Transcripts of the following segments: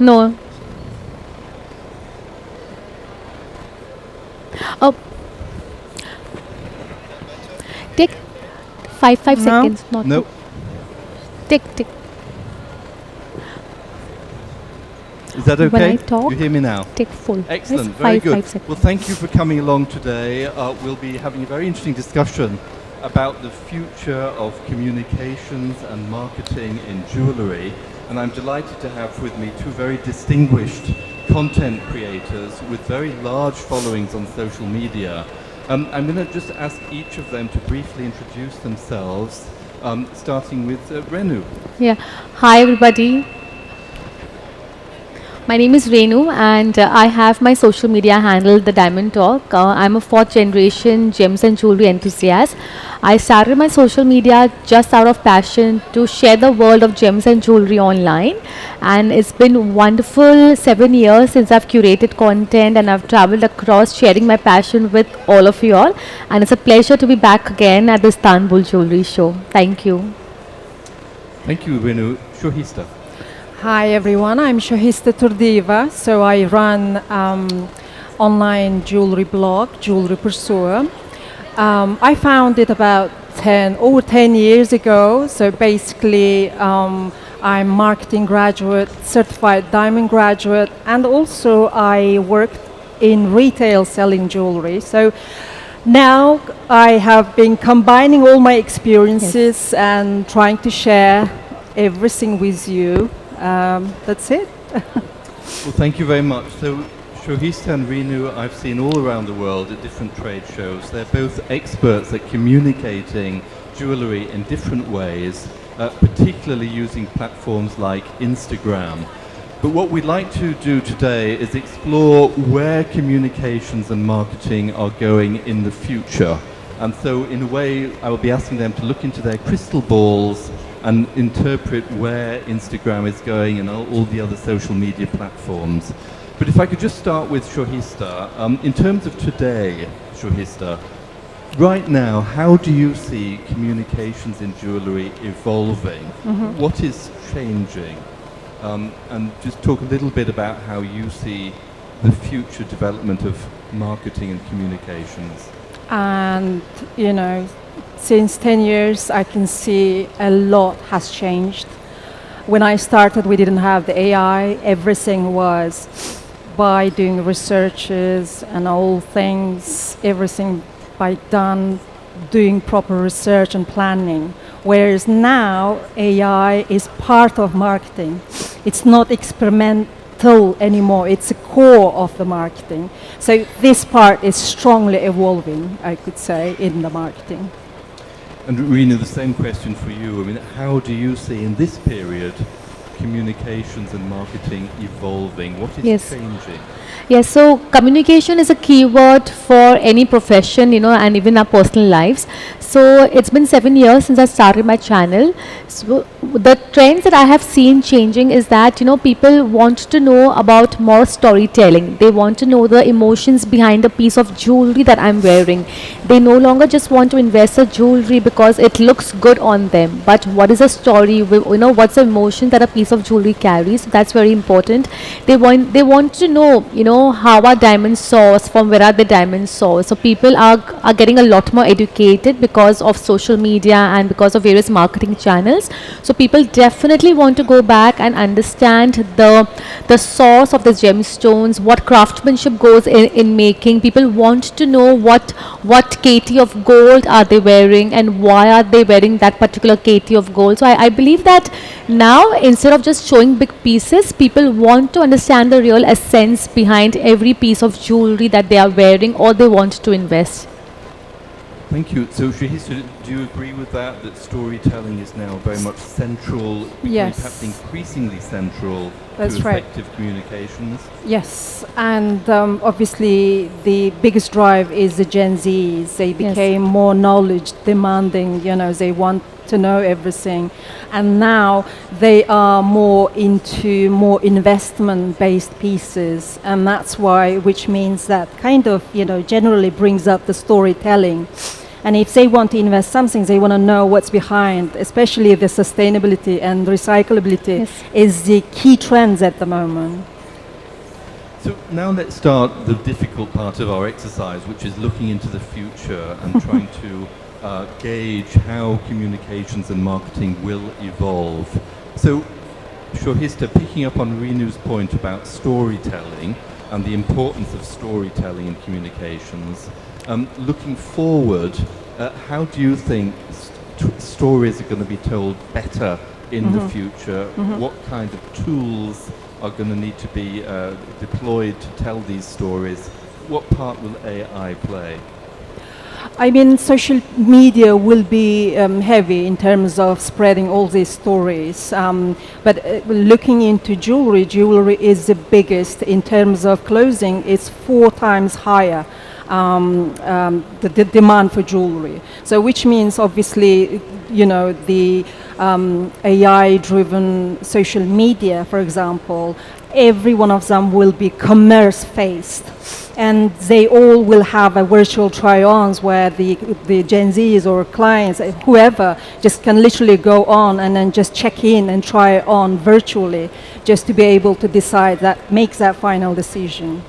No. Oh, take five No? seconds. Not No. to. Take. Is that When okay? I talk, You hear me now? take full. Excellent, Yes, very good. Five seconds. Well, thank you for coming along today. We'll be having a very interesting discussion about the future of communications and marketing in jewellery. And I'm delighted to have with me two very distinguished content creators with very large followings on social media. I'm going to just ask each of them to briefly introduce themselves, starting with Renu. Yeah. Hi, everybody. My name is Renu, and I have my social media handle, The Diamond Talk. I'm a fourth generation gems and jewelry enthusiast. I started my social media just out of passion to share the world of gems and jewelry online. And it's been wonderful 7 years since I've curated content and I've traveled across sharing my passion with all of you all. And it's a pleasure to be back again at the Istanbul Jewelry Show. Thank you. Thank you, Renu. Shohista. Hi everyone, I'm Shohista Turdiyeva. So I run online jewelry blog, Jewellery Pursuer. I found it about over 10 years ago. So basically, I'm marketing graduate, certified diamond graduate, and also I worked in retail selling jewelry. So now I have been combining all my experiences and trying to share everything with you. That's it. Well, thank you very much. So, Shohista and Renu, I've seen all around the world at different trade shows. They're both experts at communicating jewellery in different ways, particularly using platforms like Instagram. But what we'd like to do today is explore where communications and marketing are going in the future. And so, in a way, I will be asking them to look into their crystal balls and interpret where Instagram is going and all the other social media platforms. But if I could just start with Shohista, in terms of today, Shohista, right now, how do you see communications in jewellery evolving? What is changing? And just talk a little bit about how you see the future development of marketing and communications. And, you know, since 10 years, I can see a lot has changed. When I started, we didn't have the AI. Everything was by doing researches and all things, everything by doing proper research and planning. Whereas now, AI is part of marketing. It's not experimental anymore. It's a core of the marketing. So this part is strongly evolving, I could say, in the marketing. And Renu, the same question for you. I mean, how do you see in this period communications and marketing evolving? What is changing? Yes, so communication is a key word for any profession, and even our personal lives. So it's been 7 years since I started my channel. So the trends that I have seen changing is that, people want to know about more storytelling. They want to know the emotions behind the piece of jewelry that I'm wearing. They no longer just want to invest in jewelry because it looks good on them. But what is the story? What's the emotion that a piece of jewelry carries? So that's very important. They want to know, how are diamonds sourced, from where are the diamonds sourced. So people are getting a lot more educated because of social media and because of various marketing channels. So people definitely want to go back and understand the source of the gemstones, what craftsmanship goes in making. People want to know what KT of gold are they wearing and why are they wearing that particular KT of gold. So I believe that now, instead of just showing big pieces, people want to understand the real essence behind every piece of jewelry that they are wearing or they want to invest. Thank you. So, Shohista, do you agree with that storytelling is now very much central, Yes. perhaps increasingly central That's to right. effective communications? Yes, and obviously the biggest drive is the Gen Zs. They became more knowledge demanding, they want to know everything. And now they are more into more investment-based pieces. And that's why, which means that kind of, generally brings up the storytelling. And if they want to invest something, they want to know what's behind, especially the sustainability and recyclability Yes. is the key trends at the moment. So now let's start the difficult part of our exercise, which is looking into the future and trying to gauge how communications and marketing will evolve. So, Shohista, picking up on Renu's point about storytelling and the importance of storytelling in communications, looking forward, how do you think stories are going to be told better in the future? What kind of tools are going to need to be deployed to tell these stories? What part will AI play? I mean, social media will be heavy in terms of spreading all these stories. But looking into jewelry is the biggest in terms of clothing. It's 4 times higher. The demand for jewelry. So which means obviously, you know, the AI-driven social media, for example, every one of them will be commerce-faced. And they all will have a virtual try-ons where the Gen Zs or clients, whoever, just can literally go on and then just check in and try it on virtually just to be able to decide that, makes that final decision.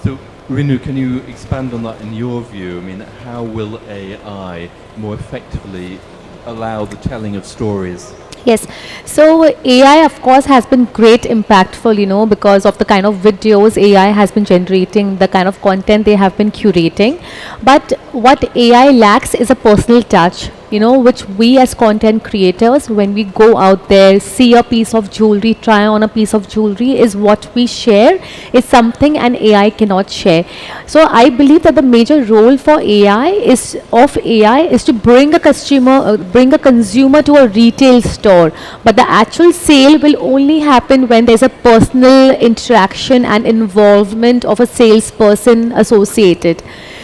So, Renu, can you expand on that in your view? I mean, how will AI more effectively allow the telling of stories? Yes, so AI of course has been great impactful, you know, because of the kind of videos AI has been generating, the kind of content they have been curating. But what AI lacks is a personal touch, you know, which we as content creators, when we go out there, see a piece of jewelry, try on a piece of jewelry, is what we share, is something an AI cannot share. So I believe that the major role for AI is to bring a consumer to a retail store. But the actual sale will only happen when there's a personal interaction and involvement of a salesperson associated.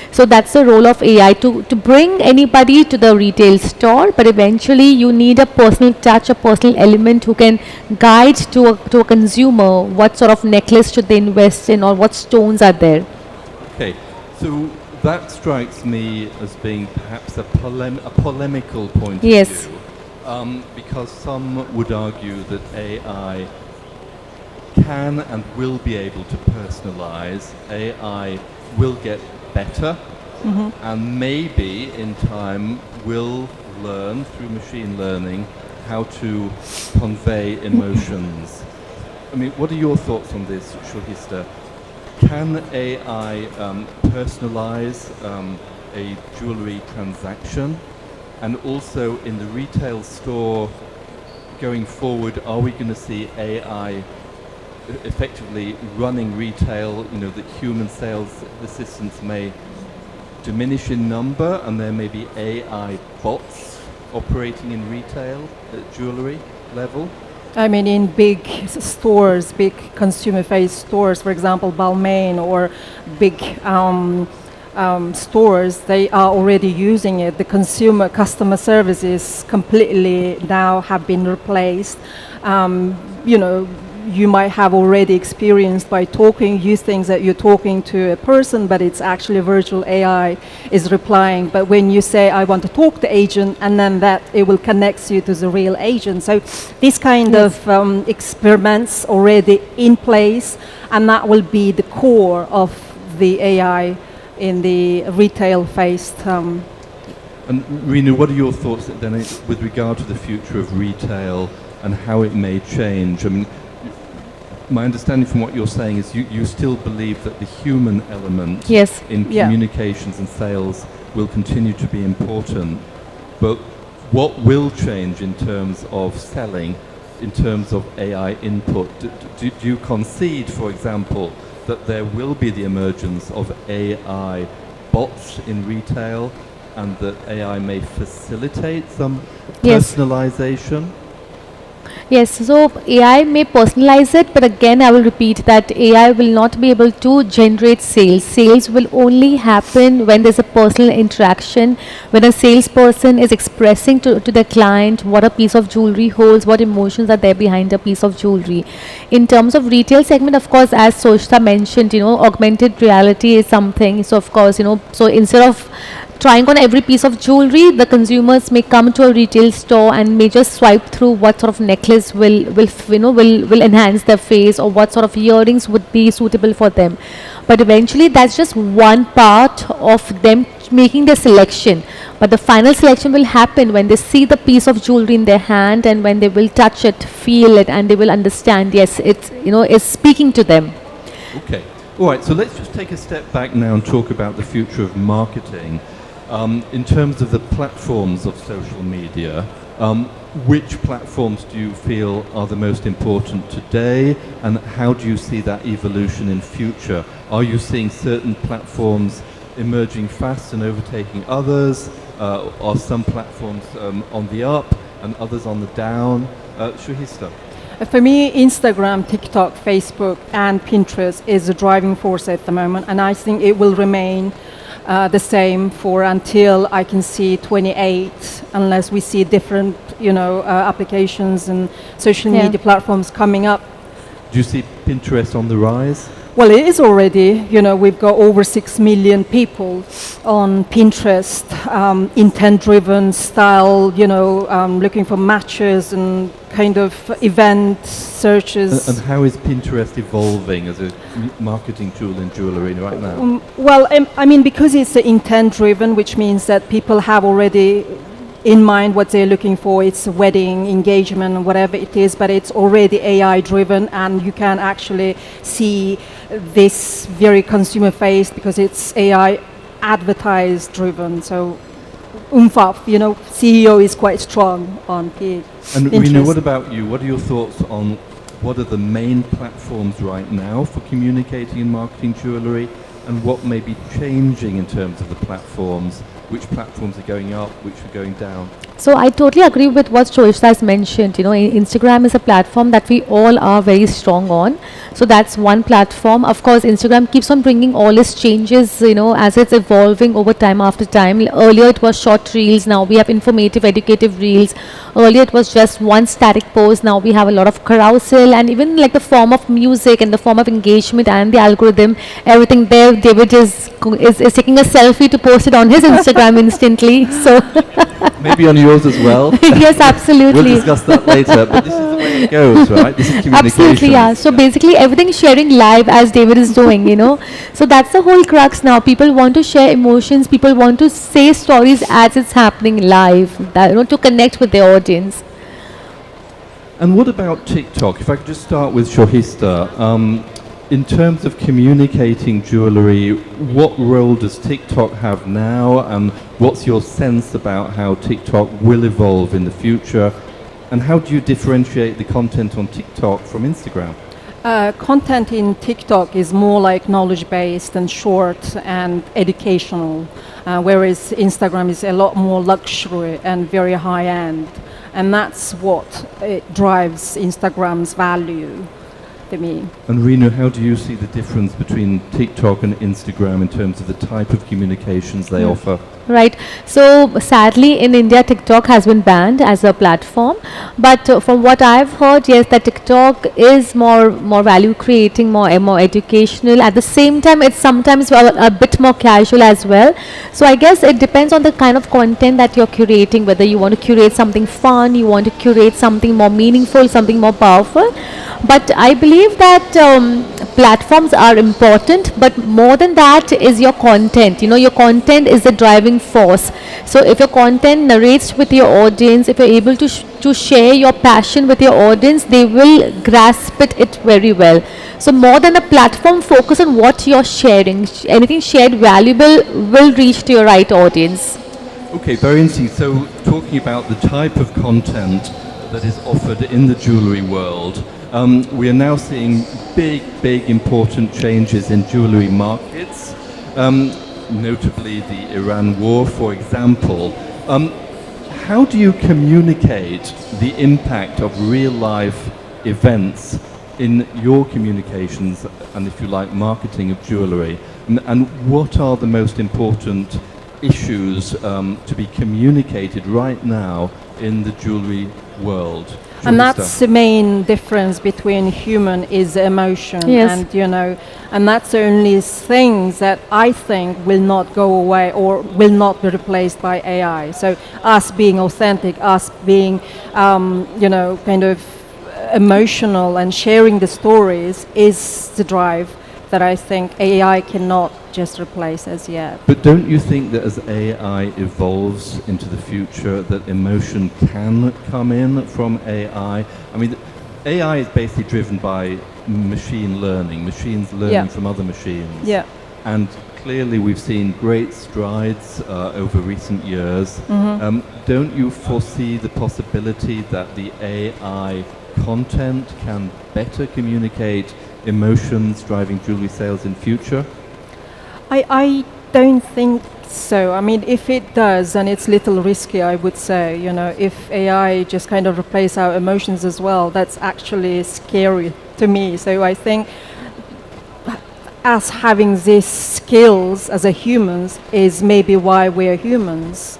So that's the role of AI, to bring anybody to the retail store, but eventually you need a personal touch, a personal element who can guide to a consumer what sort of necklace should they invest in or what stones are there. Okay, so that strikes me as being perhaps a polemical point Yes. of view. Because some would argue that AI can and will be able to personalize, AI will get better, and maybe in time will learn through machine learning how to convey emotions. I mean, what are your thoughts on this, Shohista? Can AI personalize a jewelry transaction? And also in the retail store going forward, are we going to see AI effectively running retail, you know, that human sales assistants may diminish in number and there may be AI bots operating in retail at jewelry level? I mean, in big stores, big consumer-faced stores, for example, Balmain or big stores, they are already using it. The customer services completely now have been replaced. You know, you might have already experienced by talking, you think that you're talking to a person, but it's actually a virtual AI is replying. But when you say, I want to talk to agent, and then that it will connect you to the real agent. So this kind of experiments already in place, and that will be the core of the AI in the retail-faced. And Renu, what are your thoughts then with regard to the future of retail and how it may change? I mean, my understanding from what you're saying is you still believe that the human element in communications and sales will continue to be important, but what will change in terms of selling, in terms of AI input? Do you concede, for example, that there will be the emergence of AI bots in retail and that AI may facilitate some personalization? Yes, so AI may personalize it, but again I will repeat that AI will not be able to generate sales. Sales will only happen when there's a personal interaction, when a salesperson is expressing to the client what a piece of jewelry holds, what emotions are there behind a piece of jewelry. In terms of retail segment, of course, as Shohista mentioned, you know, augmented reality is something. So of course, you know, so instead of trying on every piece of jewelry, the consumers may come to a retail store and may just swipe through what sort of necklace will enhance their face, or what sort of earrings would be suitable for them. But eventually that's just one part of them making their selection. But the final selection will happen when they see the piece of jewelry in their hand, and when they will touch it, feel it, and they will understand, yes, it's speaking to them. Okay. All right, so let's just take a step back now and talk about the future of marketing. In terms of the platforms of social media, which platforms do you feel are the most important today, and how do you see that evolution in future? Are you seeing certain platforms emerging fast and overtaking others? Are some platforms on the up and others on the down? Shohista? For me, Instagram, TikTok, Facebook, and Pinterest is a driving force at the moment, and I think it will remain the same for until I can see 28, unless we see different, applications and social media platforms coming up. Do you see Pinterest on the rise? Well, it is already. We've got over 6 million people on Pinterest, intent-driven style, looking for matches and kind of event searches. And how is Pinterest evolving as a marketing tool in jewellery right now? Well, because it's intent-driven, which means that people have already in mind what they're looking for. It's a wedding, engagement, whatever it is, but it's already AI-driven, and you can actually see this very consumer-faced because it's AI advertised-driven. So, CEO is quite strong on Pinterest. And Renu, what about you? What are your thoughts on what are the main platforms right now for communicating and marketing jewellery, and what may be changing in terms of the platforms? Which platforms are going up, which are going down? So I totally agree with what Shohista has mentioned. Instagram is a platform that we all are very strong on. So that's one platform. Of course, Instagram keeps on bringing all its changes, as it's evolving over time after time. Earlier it was short reels, now we have informative, educative reels. Earlier it was just one static post, now we have a lot of carousel, and even like the form of music and the form of engagement and the algorithm, everything there. David is taking a selfie to post it on his Instagram instantly. So maybe on yours as well. Yes, absolutely. We'll discuss that later, but this is the way it goes, right? This is communication. Absolutely, yeah. So basically everything is sharing live, as David is doing, So that's the whole crux now. People want to share emotions, people want to say stories as it's happening live, to connect with their audience. And what about TikTok? If I could just start with Shohista. In terms of communicating jewellery, what role does TikTok have now, and what's your sense about how TikTok will evolve in the future, and how do you differentiate the content on TikTok from Instagram? Content in TikTok is more like knowledge-based and short and educational, whereas Instagram is a lot more luxury and very high-end, and that's what drives Instagram's value. And Renu, how do you see the difference between TikTok and Instagram in terms of the type of communications they offer? Right. So sadly in India, TikTok has been banned as a platform. But from what I've heard, yes, that TikTok is more value creating, more educational. At the same time, it's sometimes a bit more casual as well. So I guess it depends on the kind of content that you're curating, whether you want to curate something fun, you want to curate something more meaningful, something more powerful. But I believe that platforms are important, but more than that is your content. Your content is the driving force. So if your content narrates with your audience, if you're able to share your passion with your audience, they will grasp it very well. So more than a platform, focus on what you're sharing. Anything shared valuable will reach to your right audience. Okay, very interesting. So talking about the type of content that is offered in the jewellery world, we are now seeing big important changes in jewellery markets, notably the Iran war, for example. How do you communicate the impact of real-life events in your communications and, if you like, marketing of jewellery? And what are the most important issues to be communicated right now in the jewellery world? And Shohista? that's the main difference between human is emotion. Yes. And, you know, and that's the only things that I think will not go away or will not be replaced by AI. So us being authentic, us being, you know, kind of emotional and sharing the stories is the drive that I think AI cannot just replace as yet. But don't you think that as AI evolves into the future, that emotion can come in from AI? I mean, AI is basically driven by machine learning, machines learning Yeah. from other machines. Yeah. And clearly we've seen great strides over recent years. Don't you foresee the possibility that the AI content can better communicate emotions driving jewellery sales in future? I don't think so. I mean, if it does, then it's a little risky, I would say. You know, if AI just kind of replace our emotions as well, that's actually scary to me. So I think us having these skills as a humans is maybe why we're humans.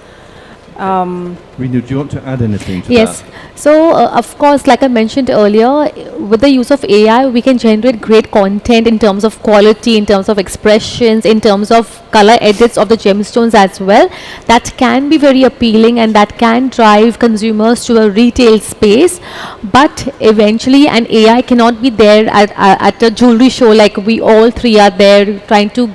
Renu, do you want to add anything to Yes. that? So, of course, like I mentioned earlier, with the use of AI, we can generate great content in terms of quality, in terms of expressions, in terms of color edits of the gemstones as well. That can be very appealing and that can drive consumers to a retail space. But eventually, an AI cannot be there at a jewelry show like we all three are there trying to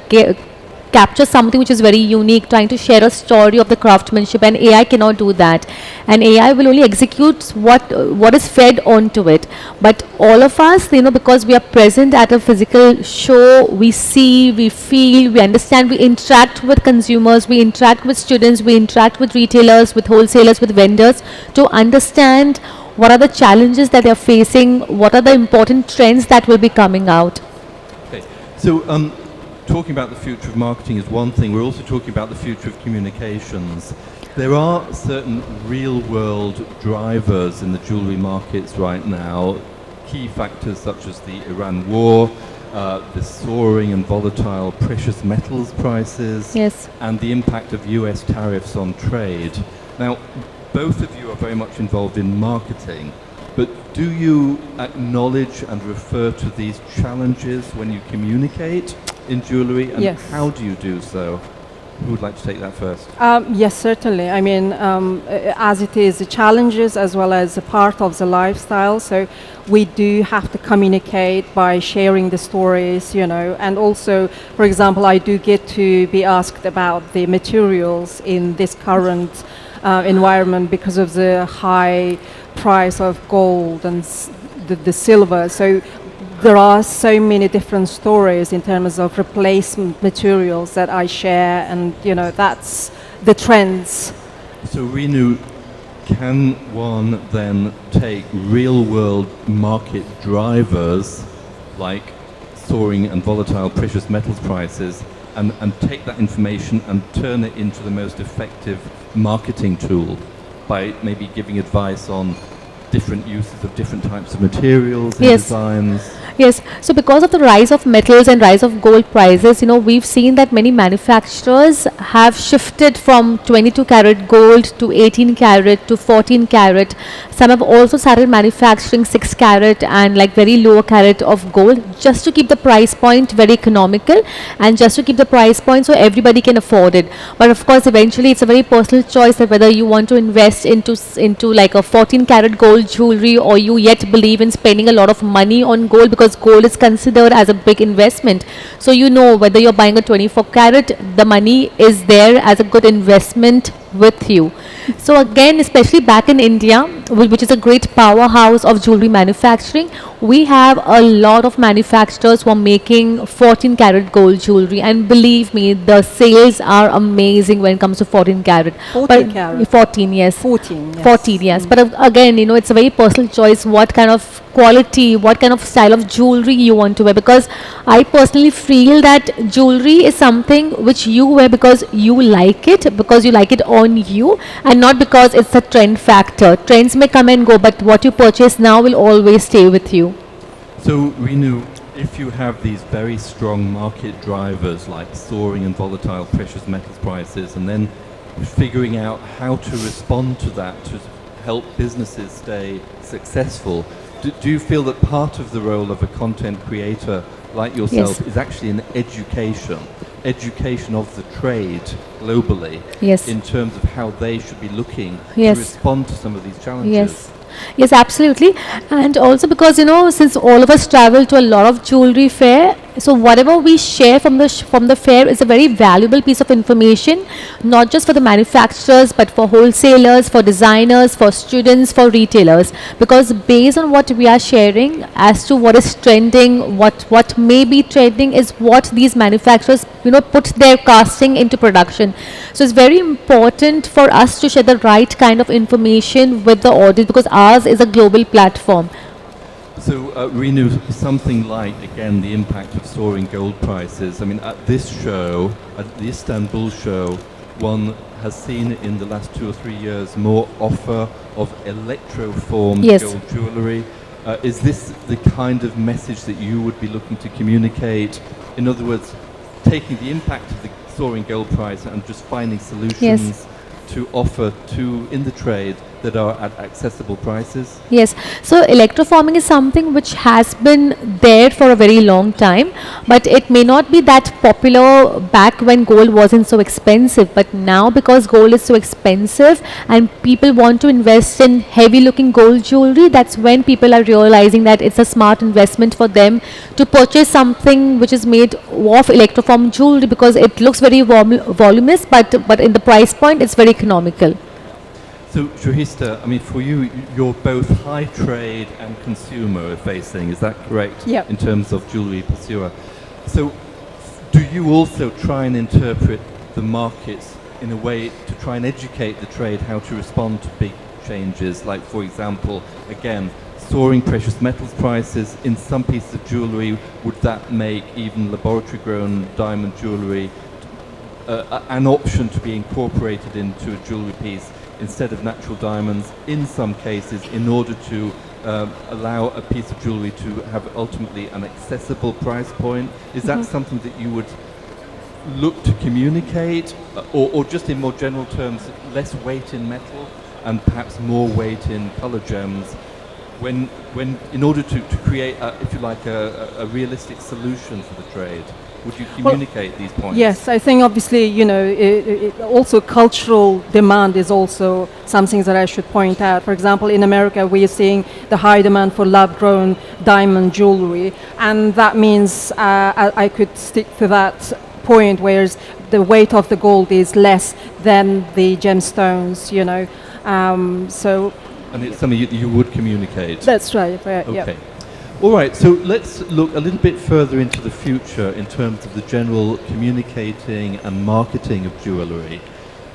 capture something which is very unique, trying to share a story of the craftsmanship, and AI cannot do that. And AI will only execute what is fed onto it. But all of us, you know, because we are present at a physical show, we see, we feel, we understand, we interact with consumers, we interact with students, we interact with retailers, with wholesalers, with vendors to understand what are the challenges that they are facing, what are the important trends that will be coming out. Okay. So, talking about the future of marketing is one thing. We're also talking about the future of communications. There are certain real-world drivers in the jewellery markets right now. Key factors such as the Iran war, the soaring and volatile precious metals prices, Yes. and the impact of US tariffs on trade. Now, both of you are very much involved in marketing, but do you acknowledge and refer to these challenges when you communicate in jewellery, and Yes. how do you do so? Who would like to take that first? Yes, certainly. I mean, as it is the challenges as well as a part of the lifestyle, so we do have to communicate by sharing the stories, you know, and also, for example, I do get to be asked about the materials in this current environment because of the high price of gold and the silver. So there are so many different stories in terms of replacement materials that I share, and you know, that's the trends. So Renu, can one then take real-world market drivers like soaring and volatile precious metals prices and take that information and turn it into the most effective marketing tool by maybe giving advice on different uses of different types of materials and Yes. designs? Yes, so because of the rise of metals and rise of gold prices, you know, we've seen that many manufacturers have shifted from 22 karat gold to 18 karat to 14 karat. Some have also started manufacturing 6 karat and like very low karat of gold just to keep the price point very economical and just to keep the price point so everybody can afford it. But of course, eventually it's a very personal choice that whether you want to invest into like a 14 karat gold jewelry or you yet believe in spending a lot of money on gold, because gold is considered as a big investment. So you know whether you're buying a 24 karat, the money is there as a good investment with you. So again, especially back in India, which is a great powerhouse of jewelry manufacturing, we have a lot of manufacturers who are making 14 karat gold jewelry, and believe me, the sales are amazing when it comes to 14 karat. 14 karat. 14, yes. 14, yes. 14, yes. But again, you know, it's a very personal choice what kind of quality, what kind of style of jewelry you want to wear, because I personally feel that jewelry is something which you wear because you like it on you, and not because it's a trend factor. Trends may come and go, but what you purchase now will always stay with you. So Renu, if you have these very strong market drivers like soaring and volatile precious metals prices, and then figuring out how to respond to that, to help businesses stay successful. Do you feel that part of the role of a content creator like yourself Yes. is actually an education of the trade globally Yes. in terms of how they should be looking Yes. to respond to some of these challenges? Yes. Yes, absolutely. And also because, since all of us travel to a lot of jewelry fair, so whatever we share from the fair is a very valuable piece of information, not just for the manufacturers, but for wholesalers, for designers, for students, for retailers. Because based on what we are sharing as to what is trending, what may be trending is what these manufacturers, put their casting into production. So it's very important for us to share the right kind of information with the audience, because ours is a global platform. So, Renu, something like, again, the impact of soaring gold prices. I mean, at this show, at the Istanbul show, one has seen in the last 2 or 3 years more offer of electroformed Yes. gold jewellery. Is this the kind of message that you would be looking to communicate? In other words, taking the impact of the soaring gold price and just finding solutions to offer to in the trade that are at accessible prices? Yes, so electroforming is something which has been there for a very long time, but it may not be that popular back when gold wasn't so expensive. But now, because gold is so expensive and people want to invest in heavy looking gold jewelry, that's when people are realizing that it's a smart investment for them to purchase something which is made of electroformed jewelry, because it looks very voluminous, but in the price point it's very economical. So, Shohista, I mean, for you, you're both high trade and consumer facing, is that correct? Yep. In terms of Jewellery Pursuer. So, do you also try and interpret the markets in a way to try and educate the trade how to respond to big changes? Like, for example, again, soaring precious metals prices in some pieces of jewellery, would that make even laboratory-grown diamond jewellery an option to be incorporated into a jewellery piece instead of natural diamonds in some cases, in order to allow a piece of jewellery to have ultimately an accessible price point? Is that something that you would look to communicate, or just in more general terms, less weight in metal and perhaps more weight in colour gems, when in order to create, if you like, a realistic solution for the trade? Would you communicate these points? Yes, I think obviously, also cultural demand is also something that I should point out. For example, in America, we are seeing the high demand for lab-grown diamond jewelry, and that means I could stick to that point, whereas the weight of the gold is less than the gemstones, so... And it's something you would communicate? That's right, yeah. Okay. All right, so let's look a little bit further into the future in terms of the general communicating and marketing of jewellery.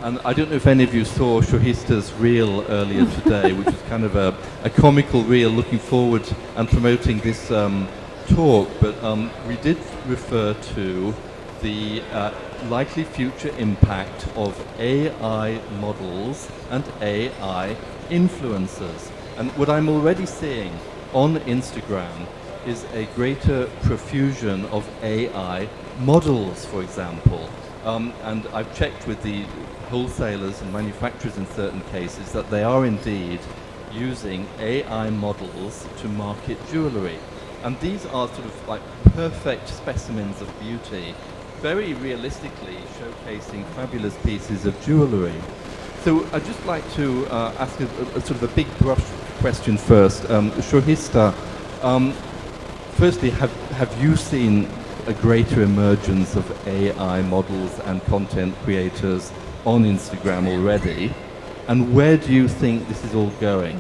And I don't know if any of you saw Shohista's reel earlier today, which was kind of a comical reel looking forward and promoting this talk, but we did refer to the likely future impact of AI models and AI influencers. And what I'm already seeing on Instagram is a greater profusion of AI models, for example. And I've checked with the wholesalers and manufacturers in certain cases that they are indeed using AI models to market jewellery. And these are sort of like perfect specimens of beauty, very realistically showcasing fabulous pieces of jewellery. So I'd just like to ask a sort of a big brush question first. Shohista, firstly, have you seen a greater emergence of AI models and content creators on Instagram already? And where do you think this is all going?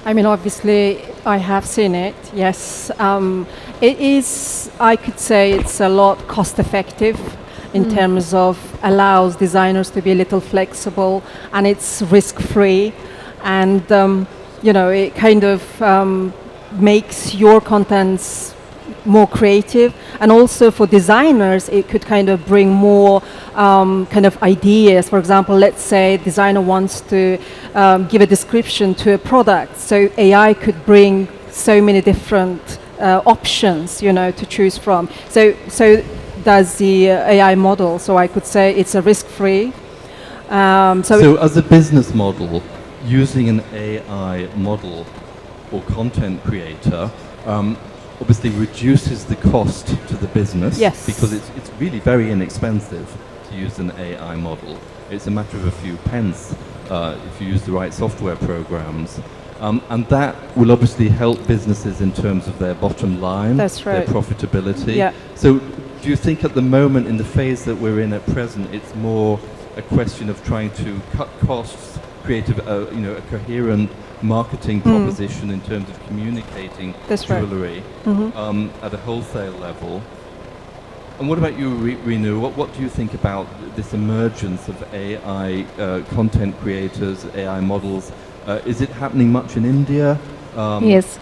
I mean, obviously, I have seen it, yes. It is, I could say, it's a lot cost-effective in terms of allows designers to be a little flexible, and it's risk-free. And, it kind of makes your contents more creative, and also for designers it could kind of bring more kind of ideas. For example, let's say a designer wants to give a description to a product, so AI could bring so many different options, to choose from. So does the AI model, so I could say it's a risk-free. So as a business model, using an AI model or content creator obviously reduces the cost to the business. Yes. Because it's really very inexpensive to use an AI model. It's a matter of a few pence if you use the right software programs. And that will obviously help businesses in terms of their bottom line, That's right. their profitability. Yeah. So do you think at the moment, in the phase that we're in at present, it's more a question of trying to cut costs, create a coherent marketing proposition in terms of communicating That's right. jewellery at a wholesale level? And what about you, Renu? What do you think about this emergence of AI content creators, AI models? Is it happening much in India? Yes.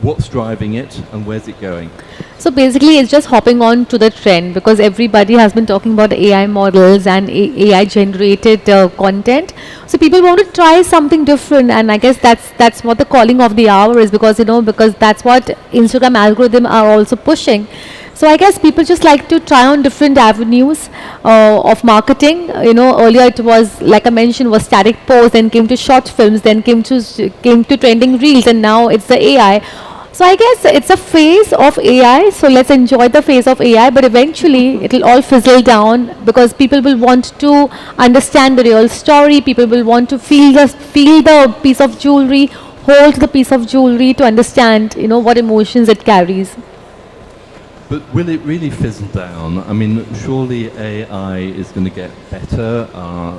What's driving it and where's it going? So basically, it's just hopping on to the trend because everybody has been talking about AI models and AI generated content. So people want to try something different, and I guess that's what the calling of the hour is, because because that's what Instagram algorithm are also pushing. So I guess people just like to try on different avenues of marketing. Earlier it was, like I mentioned, was static posts, then came to short films, then came to trending reels, and now it's the AI. So I guess it's a phase of AI. So let's enjoy the phase of AI, but eventually it'll all fizzle down because people will want to understand the real story. People will want to feel the piece of jewelry, hold the piece of jewelry to understand, what emotions it carries. But will it really fizzle down? I mean, surely AI is going to get better,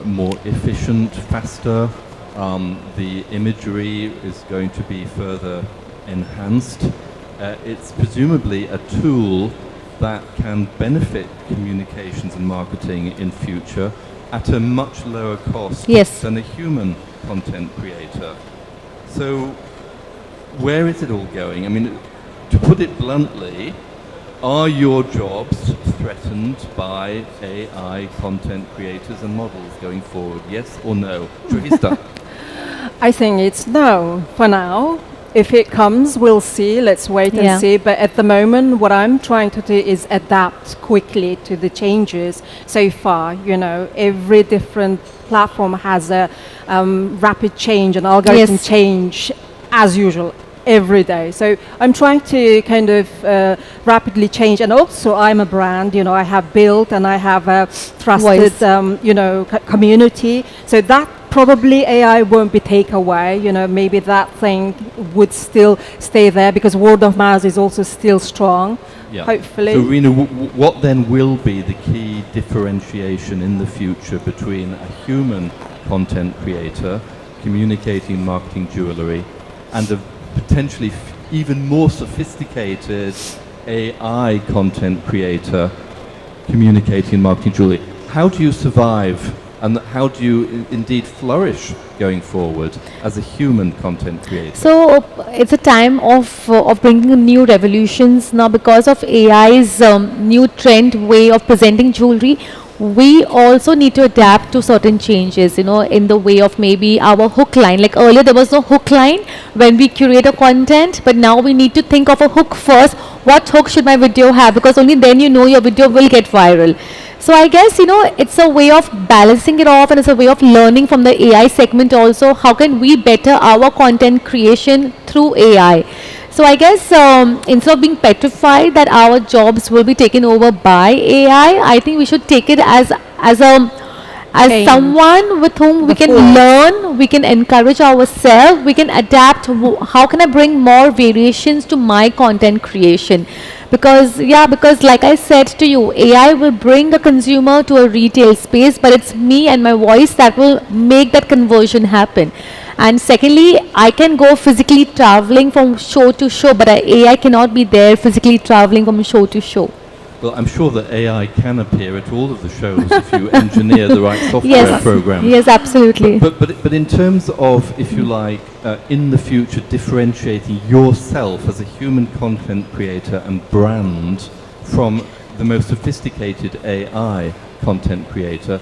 more efficient, faster. The imagery is going to be further enhanced. It's presumably a tool that can benefit communications and marketing in future at a much lower cost Yes. than a human content creator. So where is it all going? I mean, to put it bluntly, are your jobs threatened by AI content creators and models going forward? Yes or no? Shohista? I think it's no for now. If it comes, we'll see. Let's wait and Yeah. see. But at the moment, what I'm trying to do is adapt quickly to the changes. So far, every different platform has a rapid change and algorithm Yes. change as usual every day. So I'm trying to kind of rapidly change. And also, I'm a brand. I have built and I have a trusted, Voice. community. So that probably AI won't be taken away. Maybe that thing would still stay there because word of mouth is also still strong. Yeah. Hopefully. So, Renu, what then will be the key differentiation in the future between a human content creator communicating and marketing jewellery and a potentially even more sophisticated AI content creator communicating and marketing jewellery? How do you survive? And how do you indeed flourish going forward as a human content creator? So it's a time of bringing new revolutions now because of AI's new trend way of presenting jewelry. We also need to adapt to certain changes, in the way of maybe our hook line. Like earlier, there was no hook line when we curate a content, but now we need to think of a hook first. What hook should my video have? Because only then your video will get viral. So I guess, it's a way of balancing it off, and it's a way of learning from the AI segment also. How can we better our content creation through AI? So I guess instead of being petrified that our jobs will be taken over by AI, I think we should take it as Change. someone with whom we can force. learn, we can encourage ourselves, we can adapt. How can I bring more variations to my content creation? Because like I said to you, AI will bring a consumer to a retail space, but it's me and my voice that will make that conversion happen. And secondly, I can go physically traveling from show to show, but AI cannot be there physically traveling from show to show. Well, I'm sure that AI can appear at all of the shows if you engineer the right software Yes, program. yes, absolutely. But in terms of, if you like, in the future differentiating yourself as a human content creator and brand from the most sophisticated AI content creator,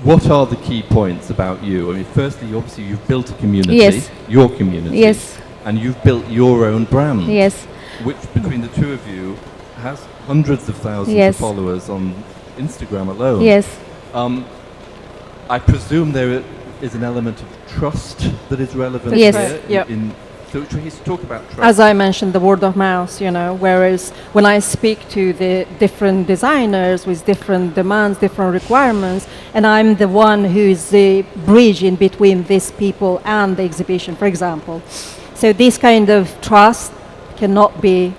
what are the key points about you? I mean, firstly, obviously, you've built a community, Yes. your community, Yes. and you've built your own brand, Yes. which between the two of you has hundreds of thousands Yes. of followers on Instagram alone. Yes. I presume there is an element of trust that is relevant Yes. here. Yep. So he's talk about trust. As I mentioned, the word of mouth, whereas when I speak to the different designers with different demands, different requirements, and I'm the one who is the bridge in between these people and the exhibition, for example. So this kind of trust cannot be,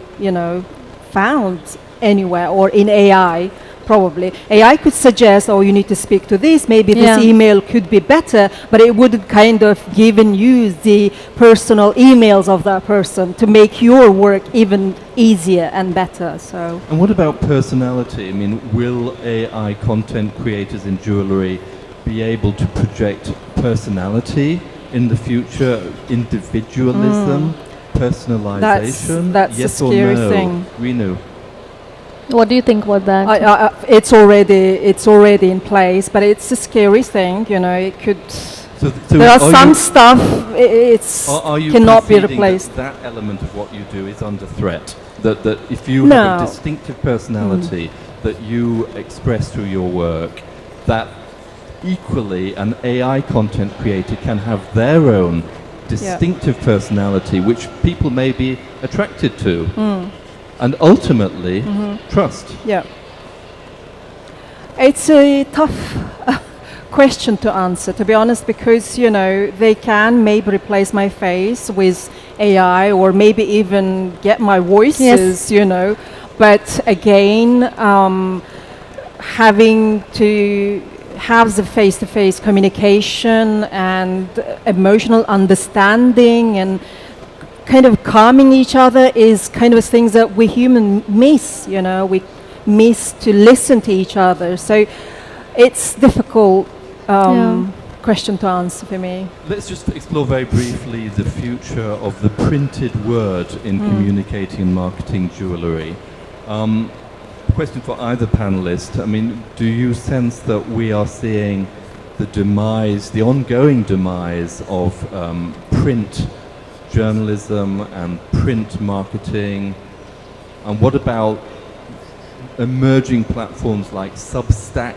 found anywhere or in AI. Probably. AI could suggest, you need to speak to this, maybe this email could be better, but it wouldn't kind of give and use the personal emails of that person to make your work even easier and better. So. And what about personality? I mean, will AI content creators in jewellery be able to project personality in the future, individualism, personalization? That's yes a scary or no? thing. Renu? What do you think about that? It's already in place, but it's a scary thing. It could. So there are some you, stuff are you cannot be conceding replaced. that element of what you do is under threat? That if you have a distinctive personality that you express through your work, that equally an AI content creator can have their own distinctive personality, which people may be attracted to. And ultimately, trust. Yeah. It's a tough question to answer, to be honest, because, they can maybe replace my face with AI or maybe even get my voices, But again, having to have the face-to-face communication and emotional understanding and kind of calming each other is kind of things that we human miss, we miss to listen to each other. So it's difficult question to answer for me. Let's just explore very briefly the future of the printed word in communicating and marketing jewellery. Question for either panelist. I mean, do you sense that we are seeing the ongoing demise of print journalism and print marketing? And what about emerging platforms like Substack,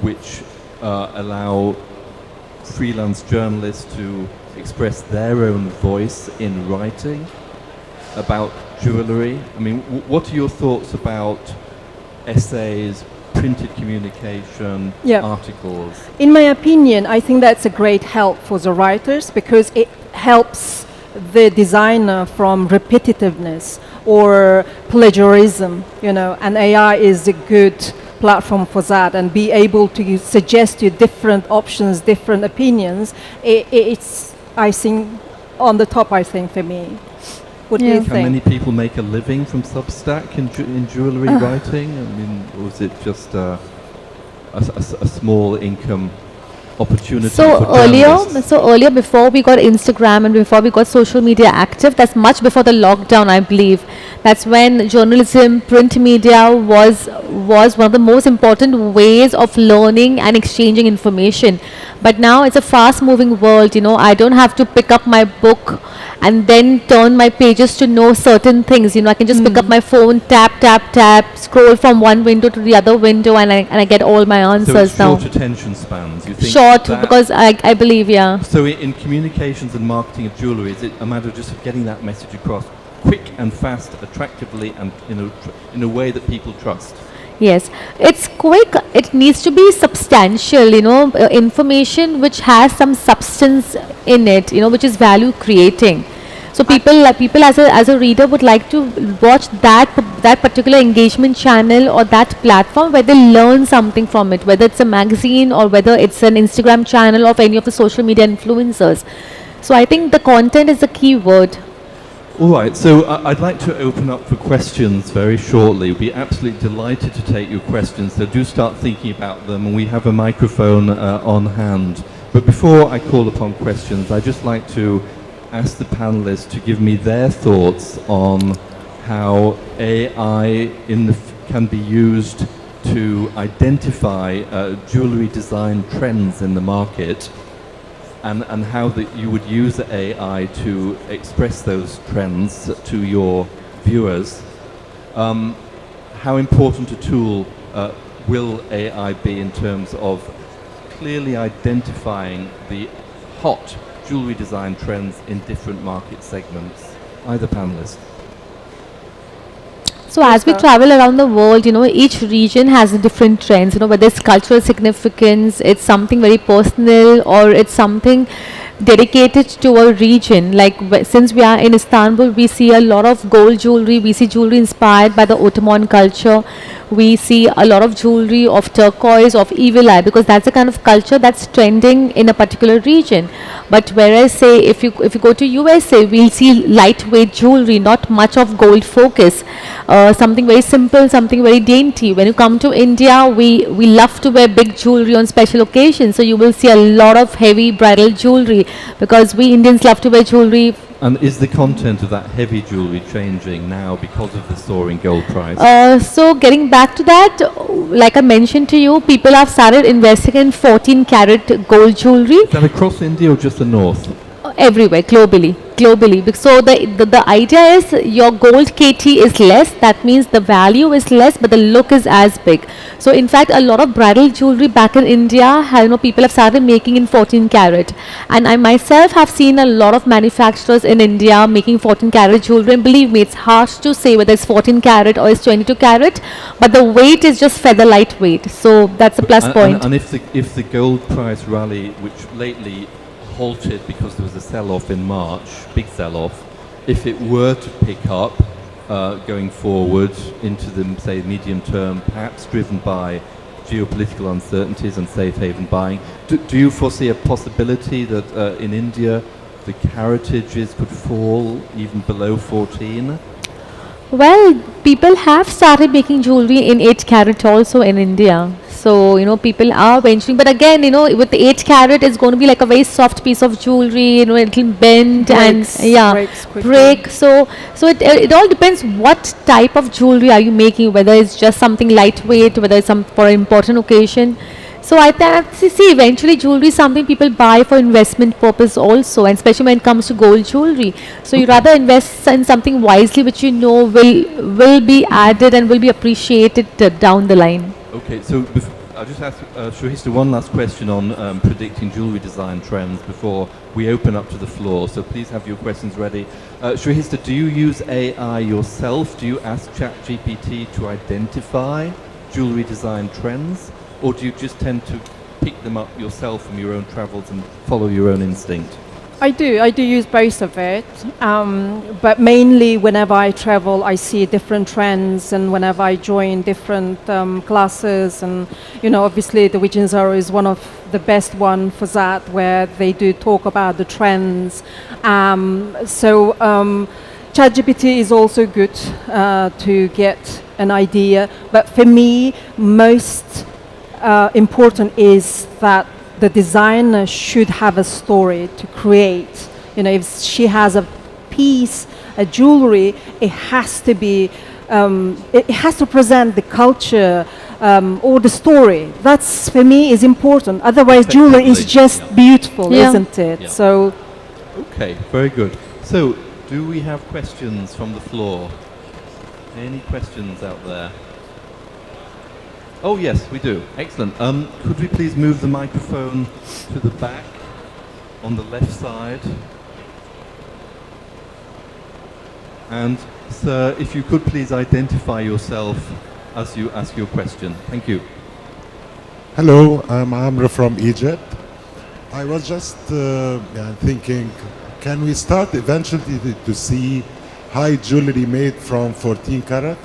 which allow freelance journalists to express their own voice in writing about jewellery? I mean, what are your thoughts about essays, printed communication, articles? In my opinion, I think that's a great help for the writers because it helps the designer from repetitiveness or plagiarism, and AI is a good platform for that, and be able to suggest you different options, different opinions. It's, I think, on the top, I think, for me. What do you think? Can many people make a living from Substack in jewellery writing? I mean, or is it just a small income opportunity for journalists? Earlier, before we got Instagram and before we got social media active, that's much before the lockdown, I believe. That's when journalism, print media was one of the most important ways of learning and exchanging information. But now it's a fast-moving world. I don't have to pick up my book and then turn my pages to know certain things. I can just pick up my phone, tap, scroll from one window to the other window, and I get all my answers so now. Short attention spans. You think Short, because I believe, So in communications and marketing of jewellery, is it a matter of just getting that message across quick and fast, attractively, and in a way that people trust? Yes, it's quick. It needs to be substantial, information which has some substance in it, which is value creating. So people as a reader would like to watch that particular engagement channel or that platform where they learn something from it, whether it's a magazine or whether it's an Instagram channel of any of the social media influencers. So I think the content is the key word. All right, so I'd like to open up for questions very shortly. We'd be absolutely delighted to take your questions, so do start thinking about them, and we have a microphone on hand. But before I call upon questions, I'd just like to ask the panelists to give me their thoughts on how AI can be used to identify jewellery design trends in the market, and how that you would use AI to express those trends to your viewers. How important a tool will AI be in terms of clearly identifying the hot jewellery design trends in different market segments? Either panelist. So as we travel around the world, each region has a different trends, whether it's cultural significance, it's something very personal, or it's something dedicated to a region. Like since we are in Istanbul, we see a lot of gold jewelry, we see jewelry inspired by the Ottoman culture, we see a lot of jewelry of turquoise, of evil eye, because that's the kind of culture that's trending in a particular region. But whereas say if you go to USA, we'll see lightweight jewelry, not much of gold focus, something very simple, something very dainty. When you come to India, we love to wear big jewelry on special occasions, so you will see a lot of heavy bridal jewelry, because we Indians love to wear jewelry. And is the content of that heavy jewellery changing now because of the soaring gold price? So getting back to that, like I mentioned to you, people have started investing in 14 karat gold jewelry. Is that across India or just the north? Everywhere, globally. So the idea is your gold KT is less, that means the value is less, but the look is as big. So in fact, a lot of bridal jewelry back in India, people have started making in 14 karat. And I myself have seen a lot of manufacturers in India making 14 karat jewelry, and believe me, it's harsh to say whether it's 14 karat or it's 22 karat, but the weight is just feather lightweight. So that's a plus point. And if the gold price rally, which lately halted because there was a sell-off in March, big sell-off, if it were to pick up going forward into the, say, medium term, perhaps driven by geopolitical uncertainties and safe haven buying, do you foresee a possibility that in India the caratages could fall even below 14? Well, people have started making jewelry in 8 karat also in India. So, people are venturing. But again, with the 8 karat, it's going to be like a very soft piece of jewelry, it'll bend break. So it all depends what type of jewelry are you making, whether it's just something lightweight, whether it's for an important occasion. So I see eventually jewelry is something people buy for investment purpose also, and especially when it comes to gold jewelry. So you rather invest in something wisely which will be added and will be appreciated down the line. Okay, so I'll just ask Shohista one last question on predicting jewellery design trends before we open up to the floor. So please have your questions ready. Shohista, do you use AI yourself? Do you ask ChatGPT to identify jewellery design trends? Or do you just tend to pick them up yourself from your own travels and follow your own instinct? I do use both of it, but mainly whenever I travel, I see different trends, and whenever I join different classes, and obviously the Wiginzaro is one of the best one for that, where they do talk about the trends. ChatGPT is also good to get an idea, but for me, most important is that the designer should have a story to create. If she has a piece, a jewelry, it has to be, it has to present the culture or the story. That's, for me, is important. Otherwise, jewelry is just beautiful, isn't it? Yeah. So. Okay, very good. So, do we have questions from the floor? Any questions out there? Oh yes, we do. Excellent. Could we please move the microphone to the back on the left side? And sir, if you could please identify yourself as you ask your question. Thank you. Hello, I'm Amr from Egypt. I was just thinking, can we start eventually to see high jewelry made from 14 karat?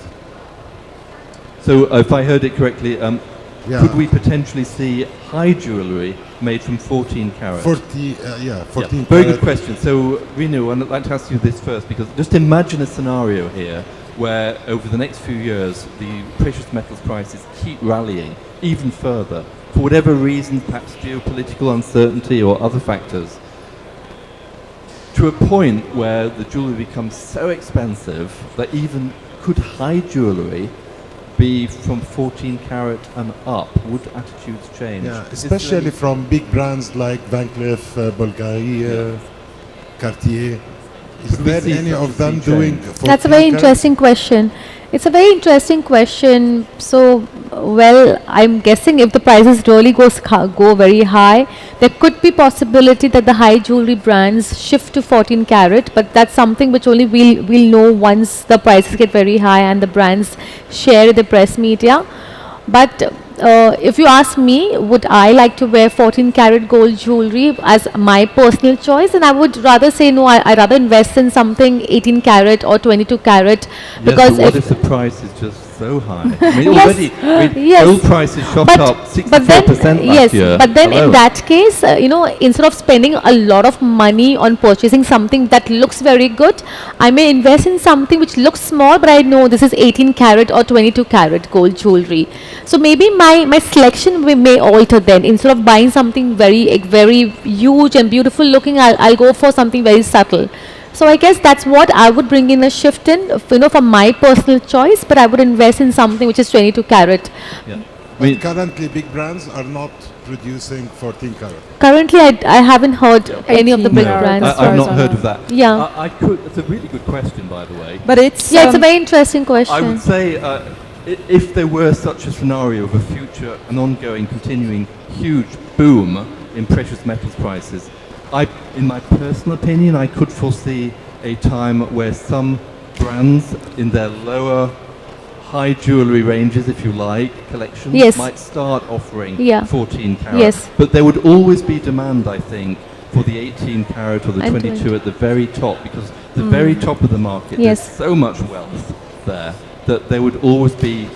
So, if I heard it correctly, could we potentially see high jewellery made from 14 karat? 14 karat. Very good question. So, Renu, I'd like to ask you this first, because just imagine a scenario here where over the next few years the precious metals prices keep rallying even further, for whatever reason, perhaps geopolitical uncertainty or other factors, to a point where the jewellery becomes so expensive that even could high jewellery be from 14 karat and up? Would attitudes change? Yeah, especially from big brands like Van Cleef, Bulgari, Cartier. Is there see any such a of them sea doing? change? That's a 14 very carats? interesting question. It's a very interesting question. So, well, I'm guessing if the prices really go very high, there could be possibility that the high jewelry brands shift to 14 carat. But that's something which only we'll know once the prices get very high and the brands share the press media. But if you ask me, would I like to wear 14 karat gold jewelry as my personal choice? And I would rather say no, I rather invest in something 18 karat or 22 karat. Yes, Because but what if the price is just so high? I mean, Yes, already, yes. gold prices shot up 64% yes, last year. but then in alone. that case, instead of spending a lot of money on purchasing something that looks very good, I may invest in something which looks small, but I know this is 18 karat or 22 karat gold jewelry. So maybe my selection may alter then. Instead of buying something very huge and beautiful looking, I'll go for something very subtle. So I guess that's what I would bring in a shift in, for my personal choice, but I would invest in something which is 22 carat. Yeah. I But mean, currently, big brands are not producing 14 carat. Currently, I haven't heard any of the 18 big carat. brands. as far I've as not I heard know. of that. Yeah. I could. It's a really good question, by the way. But it's Yeah, it's a very interesting question. I would say if there were such a scenario of a future, an ongoing, continuing, huge boom in precious metals prices, in my personal opinion, I could foresee a time where some brands in their lower high jewellery ranges, if you like, collections, Yes. might start offering Yeah. 14 carat. Yes. But there would always be demand, I think, for the 18 carat or the And 22 at the very top, because the very top of the market, Yes. there's so much wealth there that there would always be,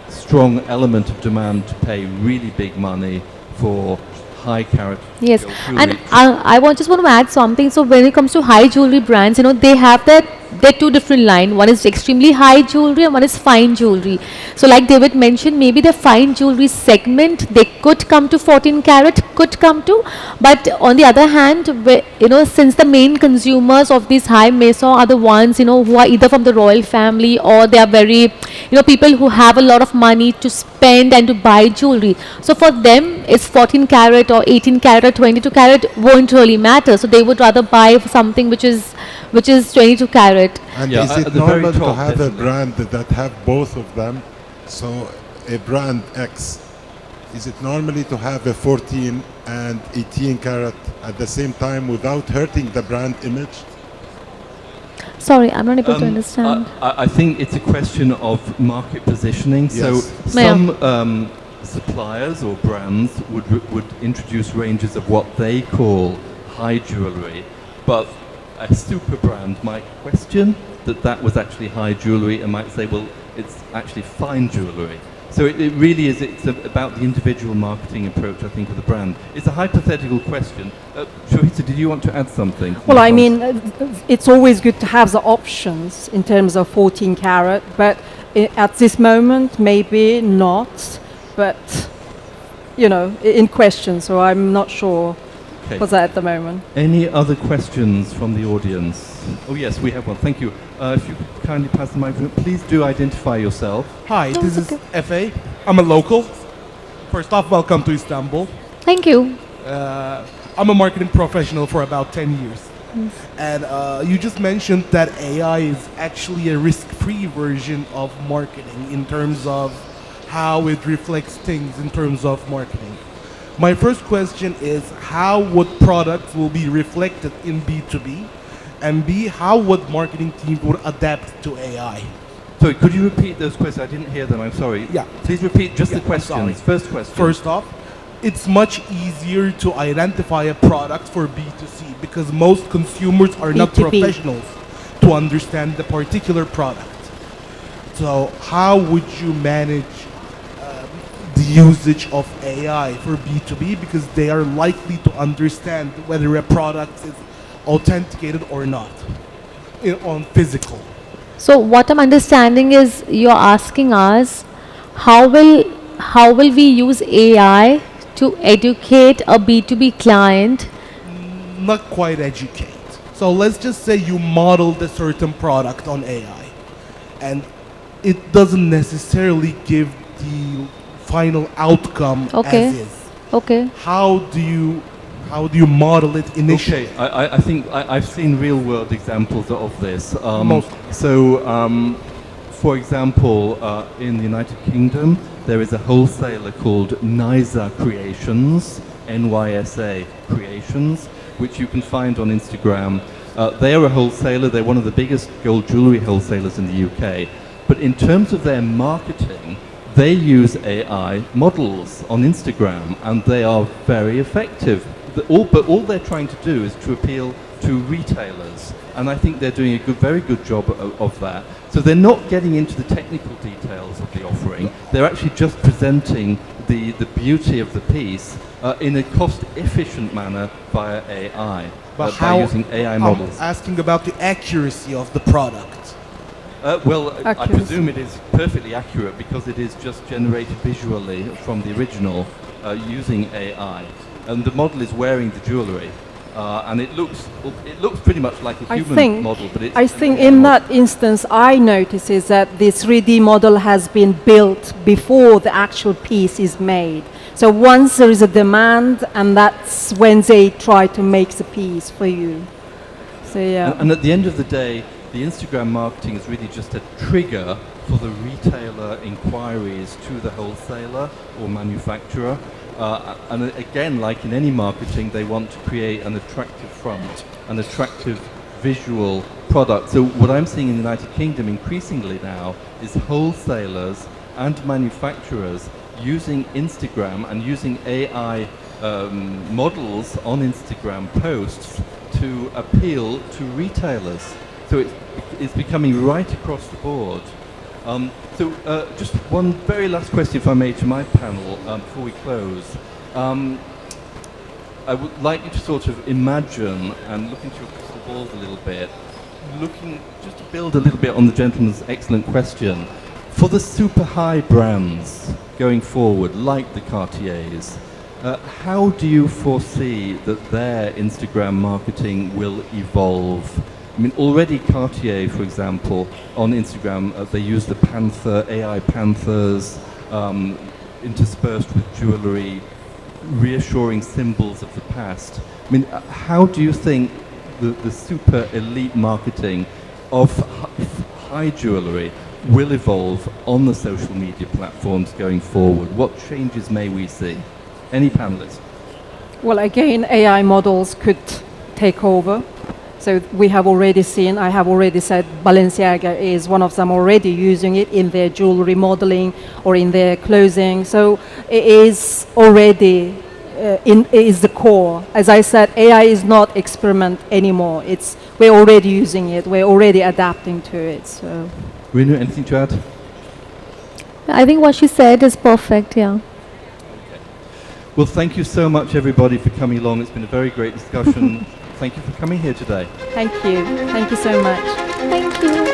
strong element of demand to pay really big money for high carat Yes, gold and jewelry. just want to add something. So when it comes to high jewelry brands, they have their two different line. One is extremely high jewelry and one is fine jewelry. So like David mentioned, maybe the fine jewelry segment they could come to 14 carat, but on the other hand, since the main consumers of these high maison are the ones who are either from the royal family or they are very people who have a lot of money to spend and to buy jewelry. So for them, it's 14 carat or 18 carat or 22 carat won't really matter. So they would rather buy something which is 22 carat. And Yeah, is at it the very normal to top, have definitely. a brand that have both of them? So a brand X, is it normally to have a 14 and 18 carat at the same time without hurting the brand image? Sorry, I'm not able to understand. I think it's a question of market positioning. Yes. So Yeah. some suppliers or brands would introduce ranges of what they call high jewellery, but a super brand might question that was actually high jewellery and might say, well, it's actually fine jewellery. So it really is, about the individual marketing approach, I think, of the brand. It's a hypothetical question. Shohista, did you want to add something? Well, I mean, it's always good to have the options in terms of 14 carat, but at this moment, maybe not, but, in question, so I'm not sure Okay. for that at the moment. Any other questions from the audience? Oh yes, we have one. Thank you. If you could kindly pass the microphone, please do identify yourself. Hi, this is FA. I'm a local. First off, welcome to Istanbul. Thank you. I'm a marketing professional for about 10 years. And you just mentioned that AI is actually a risk-free version of marketing in terms of how it reflects things in terms of marketing. My first question is how would products will be reflected in B2B? And B, how would marketing teams would adapt to AI? Sorry, could you repeat those questions? I didn't hear them. I'm sorry. Yeah. Please repeat just Yeah, the I'm sorry. questions. First question. First off, it's much easier to identify a product for B2C because most consumers are not B2B. professionals to understand the particular product. So how would you manage the usage of AI for B2B because they are likely to understand whether a product is authenticated or not on physical? So what I'm understanding is you're asking us how will we use AI to educate a B2B client? Not quite educate. So let's just say you modeled a certain product on AI and it doesn't necessarily give the final outcome Okay. as is. Okay. How How do you model it initially? Okay, I think I've seen real-world examples of this. Most. For example, in the United Kingdom, there is a wholesaler called Nysa Creations, NYSA Creations, which you can find on Instagram. They are a wholesaler. They're one of the biggest gold jewellery wholesalers in the UK. But in terms of their marketing, they use AI models on Instagram, and they are very effective. But all they're trying to do is to appeal to retailers, and I think they're doing a very good job of that. So they're not getting into the technical details of the offering. They're actually just presenting the beauty of the piece in a cost-efficient manner via AI, by using AI models. I'm asking about the accuracy of the product. I presume it is perfectly accurate because it is just generated visually from the original using AI. And the model is wearing the jewellery. And it looks pretty much like a human model, but it's... I think in that instance, I notice is that this 3D model has been built before the actual piece is made. So once there is a demand, and that's when they try to make the piece for you. So yeah. And at the end of the day, the Instagram marketing is really just a trigger for the retailer inquiries to the wholesaler or manufacturer. And again, like in any marketing, they want to create an attractive front, an attractive visual product. So what I'm seeing in the United Kingdom increasingly now is wholesalers and manufacturers using Instagram and using AI models on Instagram posts to appeal to retailers. So it's becoming right across the board. Just one very last question, if I may, to my panel before we close. I would like you to sort of imagine and look into your crystal balls a little bit, just to build a little bit on the gentleman's excellent question. For the super high brands going forward, like the Cartiers, how do you foresee that their Instagram marketing will evolve? I mean, already Cartier, for example, on Instagram, they use the panther, AI panthers, interspersed with jewellery, reassuring symbols of the past. I mean, how do you think the super elite marketing of high jewellery will evolve on the social media platforms going forward? What changes may we see? Any panelists? Well, again, AI models could take over. So we have already seen, I have already said, Balenciaga is one of them already using it in their jewelry modeling or in their clothing. So it is already, it is the core. As I said, AI is not experiment anymore. We're already using it. We're already adapting to it. So. Renu, anything to add? I think what she said is perfect, yeah. Okay. Well, thank you so much, everybody, for coming along. It's been a very great discussion. Thank you for coming here today. Thank you. Thank you so much. Thank you.